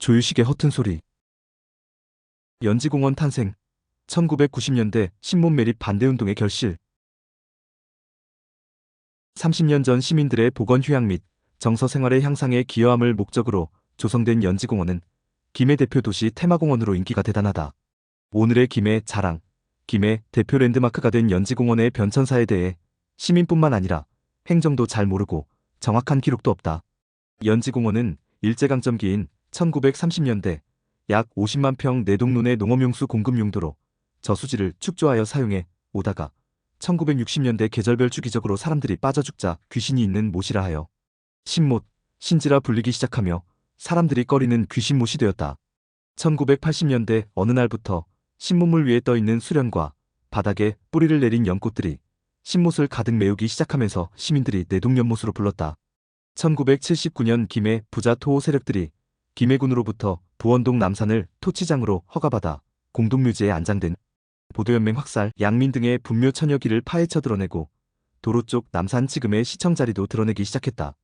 조유식의 허튼 소리. 연지공원 탄생. 1990년대 신문 매립 반대운동의 결실. 30년 전 시민들의 보건 휴양 및 정서 생활의 향상에 기여함을 목적으로 조성된 연지공원은 김해 대표 도시 테마공원으로 인기가 대단하다. 오늘의 김해 자랑, 김해 대표 랜드마크가 된 연지공원의 변천사에 대해 시민뿐만 아니라 행정도 잘 모르고 정확한 기록도 없다. 연지공원은 일제강점기인 1930년대 약 50만 평 내동론의 농업용수 공급 용도로 저수지를 축조하여 사용해 오다가 1960년대 계절별 주기적으로 사람들이 빠져 죽자 귀신이 있는 못이라 하여 신못, 신지라 불리기 시작하며 사람들이 꺼리는 귀신못이 되었다. 1980년대 어느 날부터 신못물 위에 떠있는 수련과 바닥에 뿌리를 내린 연꽃들이 신못을 가득 메우기 시작하면서 시민들이 내동연못으로 불렀다. 1979년 김해 부자 토호 세력들이 김해군으로부터 부원동 남산을 토치장으로 허가받아 공동묘지에 안장된 보도연맹 확살, 양민 등의 분묘 천여기를 파헤쳐 드러내고 도로 쪽 남산 지금의 시청 자리도 드러내기 시작했다.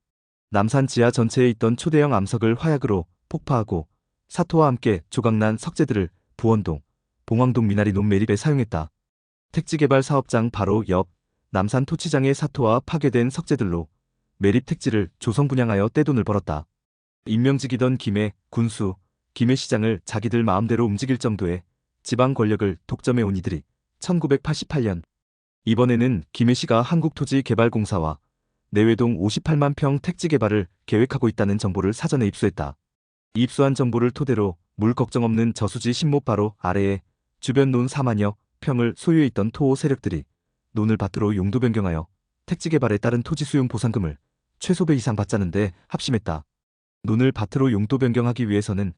남산 지하 전체에 있던 초대형 암석을 화약으로 폭파하고 사토와 함께 조각난 석재들을 부원동, 봉황동 미나리 논 매립에 사용했다. 택지개발 사업장 바로 옆 남산 토치장의 사토와 파괴된 석재들로 매립 택지를 조성 분양하여 떼돈을 벌었다. 임명직이던 김해 군수, 김해시장을 자기들 마음대로 움직일 정도의 지방 권력을 독점해온 이들이 1988년 이번에는 김해시가 한국토지개발공사와 내외동 58만 평 택지 개발을 계획하고 있다는 정보를 사전에 입수했다. 입수한 정보를 토대로 물 걱정 없는 저수지 신못 바로 아래에 주변 논 4만여 평을 소유해 있던 토호 세력들이 논을 밭으로 용도 변경하여 택지 개발에 따른 토지 수용 보상금을 최소 배 이상 받자는데 합심했다. 논을 밭으로 용도 변경하기 위해서는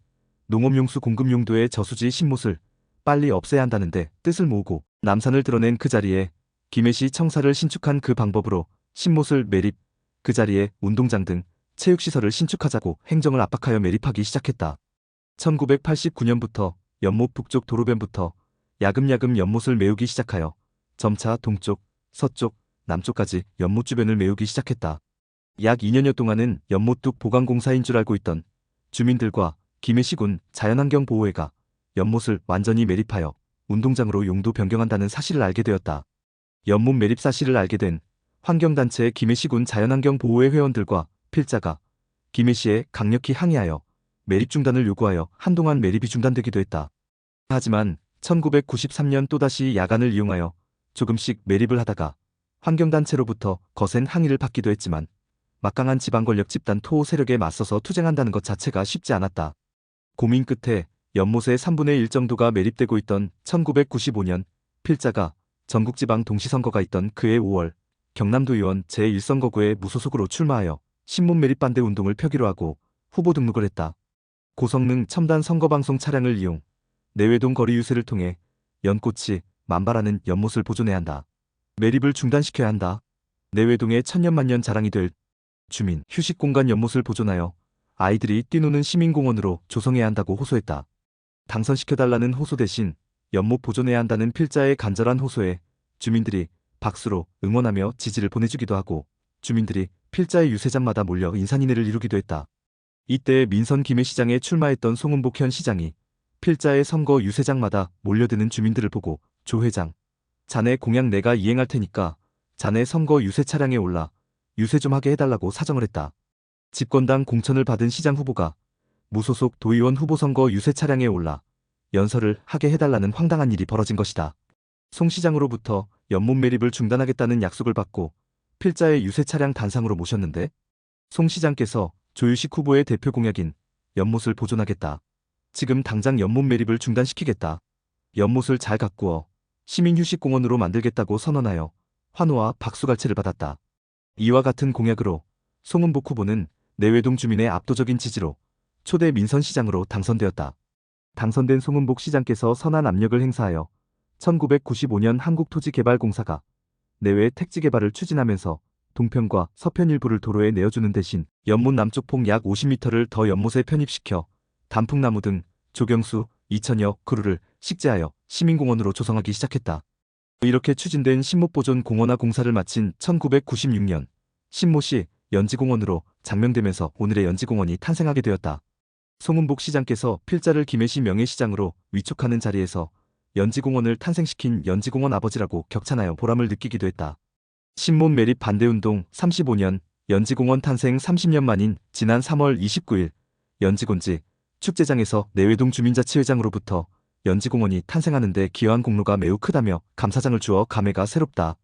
농업용수 공급 용도의 저수지 신못을 빨리 없애야 한다는데 뜻을 모으고 남산을 드러낸 그 자리에 김해시 청사를 신축한 그 방법으로 신못을 매립, 그 자리에 운동장 등 체육시설을 신축하자고 행정을 압박하여 매립하기 시작했다. 1989년부터 연못 북쪽 도로변부터 야금야금 연못을 메우기 시작하여 점차 동쪽, 서쪽, 남쪽까지 연못 주변을 메우기 시작했다. 약 2년여 동안은 연못둑 보강공사인 줄 알고 있던 주민들과 김해시군 자연환경보호회가 연못을 완전히 매립하여 운동장으로 용도 변경한다는 사실을 알게 되었다. 연못 매립 사실을 알게 된 환경단체 김해시군 자연환경보호회 회원들과 필자가 김해시에 강력히 항의하여 매립 중단을 요구하여 한동안 매립이 중단되기도 했다. 하지만 1993년 또다시 야간을 이용하여 조금씩 매립을 하다가 환경단체로부터 거센 항의를 받기도 했지만 막강한 지방권력 집단 토호 세력에 맞서서 투쟁한다는 것 자체가 쉽지 않았다. 고민 끝에 연못의 3분의 1 정도가 매립되고 있던 1995년 필자가 전국지방 동시선거가 있던 그해 5월 경남도 의원 제1선거구에 무소속으로 출마하여 신못 매립 반대 운동을 펴기로 하고 후보 등록을 했다. 고성능 첨단 선거방송 차량을 이용 내외동 거리 유세를 통해 연꽃이 만발하는 연못을 보존해야 한다. 매립을 중단시켜야 한다. 내외동의 천년만년 자랑이 될 주민 휴식공간 연못을 보존하여 아이들이 뛰노는 시민공원으로 조성해야 한다고 호소했다. 당선시켜달라는 호소 대신 연못 보존해야 한다는 필자의 간절한 호소에 주민들이 박수로 응원하며 지지를 보내주기도 하고 주민들이 필자의 유세장마다 몰려 인산인해를 이루기도 했다. 이때 민선 김해시장에 출마했던 송은복 현 시장이 필자의 선거 유세장마다 몰려드는 주민들을 보고 조 회장, 자네 공약 내가 이행할 테니까 자네 선거 유세 차량에 올라 유세 좀 하게 해달라고 사정을 했다. 집권당 공천을 받은 시장 후보가 무소속 도의원 후보 선거 유세 차량에 올라 연설을 하게 해달라는 황당한 일이 벌어진 것이다. 송 시장으로부터 연못 매립을 중단하겠다는 약속을 받고 필자의 유세 차량 단상으로 모셨는데 송 시장께서 조유식 후보의 대표 공약인 연못을 보존하겠다. 지금 당장 연못 매립을 중단시키겠다. 연못을 잘 가꾸어 시민휴식공원으로 만들겠다고 선언하여 환호와 박수갈채를 받았다. 이와 같은 공약으로 송은복 후보는 내외동 주민의 압도적인 지지로 초대 민선시장으로 당선되었다. 당선된 송은복 시장께서 선한 압력을 행사하여 1995년 한국토지개발공사가 내외 택지 개발을 추진하면서 동편과 서편 일부를 도로에 내어주는 대신 연못 남쪽 폭 약 50m를 더 연못에 편입시켜 단풍나무 등 조경수 2천여 그루를 식재하여 시민공원으로 조성하기 시작했다. 이렇게 추진된 신못보존 공원화 공사를 마친 1996년 신못이 연지공원으로 장명되면서 오늘의 연지공원이 탄생하게 되었다. 송은복 시장께서 필자를 김해시 명예시장으로 위촉하는 자리에서 연지공원을 탄생시킨 연지공원 아버지라고 격찬하여 보람을 느끼기도 했다. 신몬 매립 반대운동 35년, 연지공원 탄생 30년 만인 지난 3월 29일 연지곤지 축제장에서 내외동 주민자치회장으로부터 연지공원이 탄생하는 데 기여한 공로가 매우 크다며 감사장을 주어 감회가 새롭다.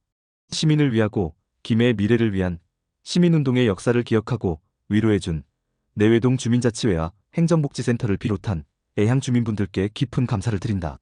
시민을 위하고 김해의 미래를 위한 시민운동의 역사를 기억하고 위로해준 내외동 주민자치회와 행정복지센터를 비롯한 애향 주민분들께 깊은 감사를 드린다.